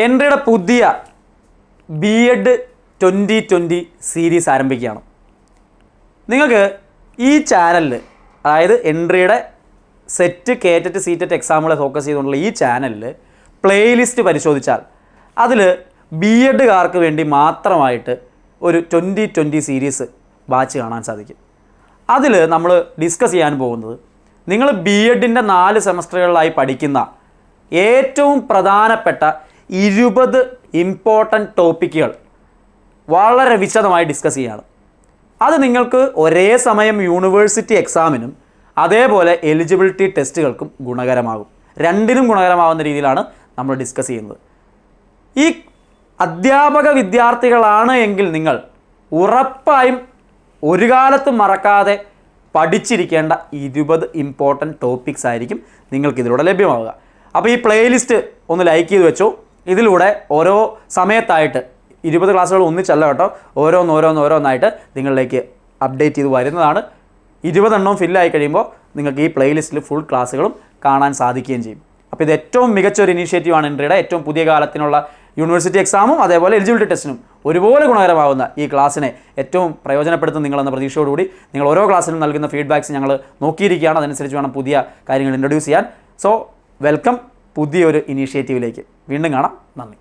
എൻട്രിയുടെ പുതിയ B.Ed 2020 series ആരംഭിക്കുകയാണ്. നിങ്ങൾക്ക് ഈ ചാനലിൽ, അതായത് എൻട്രിയുടെ സെറ്റ്, കേറ്ററ്റ്, സീറ്ററ്റ് എക്സാമുകളെ ഫോക്കസ് ചെയ്തുകൊണ്ടുള്ള ഈ ചാനലിൽ പ്ലേലിസ്റ്റ് പരിശോധിച്ചാൽ അതിൽ B.Edകാർക്ക് വേണ്ടി മാത്രമായിട്ട് ഒരു 2020 സീരീസ് ബാച്ച് കാണാൻ സാധിക്കും. അതിൽ നമ്മൾ ഡിസ്കസ് ചെയ്യാൻ പോകുന്നത് നിങ്ങൾ B.Edൻ്റെ 4 സെമസ്റ്ററുകളിലായി പഠിക്കുന്ന ഏറ്റവും പ്രധാനപ്പെട്ട 20 ഇമ്പോർട്ടൻറ്റ് ടോപ്പിക്കുകൾ വളരെ വിശദമായി ഡിസ്കസ് ചെയ്യുകയാണ്. അത് നിങ്ങൾക്ക് ഒരേ സമയം യൂണിവേഴ്സിറ്റി എക്സാമിനും അതേപോലെ എലിജിബിലിറ്റി ടെസ്റ്റുകൾക്കും ഗുണകരമാകും. രണ്ടിനും ഗുണകരമാകുന്ന രീതിയിലാണ് നമ്മൾ ഡിസ്കസ് ചെയ്യുന്നത്. ഈ അധ്യാപക വിദ്യാർത്ഥികളാണ് എങ്കിൽ നിങ്ങൾ ഉറപ്പായും ഒരു കാലത്തും മറക്കാതെ പഠിച്ചിരിക്കേണ്ട 20 ഇമ്പോർട്ടൻറ്റ് ടോപ്പിക്സ് ആയിരിക്കും നിങ്ങൾക്കിതിലൂടെ ലഭ്യമാവുക. അപ്പോൾ ഈ പ്ലേലിസ്റ്റ് ഒന്ന് ലൈക്ക് ചെയ്ത് വെച്ചോ. ഇതിലൂടെ ഓരോ സമയത്തായിട്ട് 20 ക്ലാസ്സുകൾ ഒന്നിച്ചല്ല കേട്ടോ, ഓരോന്നായിട്ട് നിങ്ങളിലേക്ക് അപ്ഡേറ്റ് ചെയ്ത് വരുന്നതാണ്. 20 എണ്ണവും ഫില്ലായി കഴിയുമ്പോൾ നിങ്ങൾക്ക് ഈ പ്ലേലിസ്റ്റിൽ ഫുൾ ക്ലാസ്സുകളും കാണാൻ സാധിക്കുകയും ചെയ്യും. അപ്പോൾ ഇത് ഏറ്റവും മികച്ചൊരു ഇനീഷ്യേറ്റീവാണ് എൻട്രിയുടെ. ഏറ്റവും പുതിയ കാലത്തിനുള്ള യൂണിവേഴ്സിറ്റി എക്സാമും അതേപോലെ എലിജിബിലിറ്റി ടെസ്റ്റിനും ഒരുപോലെ ഗുണകരമാകുന്ന ഈ ക്ലാസ്സിനെ ഏറ്റവും പ്രയോജനപ്പെടുത്തും നിങ്ങളെന്ന പ്രതീക്ഷയോടുകൂടി നിങ്ങൾ ഓരോ ക്ലാസ്സിലും നൽകുന്ന ഫീഡ്ബാക്ക്സ് ഞങ്ങൾ നോക്കിയിരിക്കുകയാണ്. അതനുസരിച്ച് വേണം പുതിയ കാര്യങ്ങൾ ഇൻട്രൊഡ്യൂസ് ചെയ്യാൻ. സോ വെൽക്കം പുതിയൊരു ഇനീഷ്യേറ്റീവിലേക്ക്. വീണ്ടും കാണാം. നന്ദി.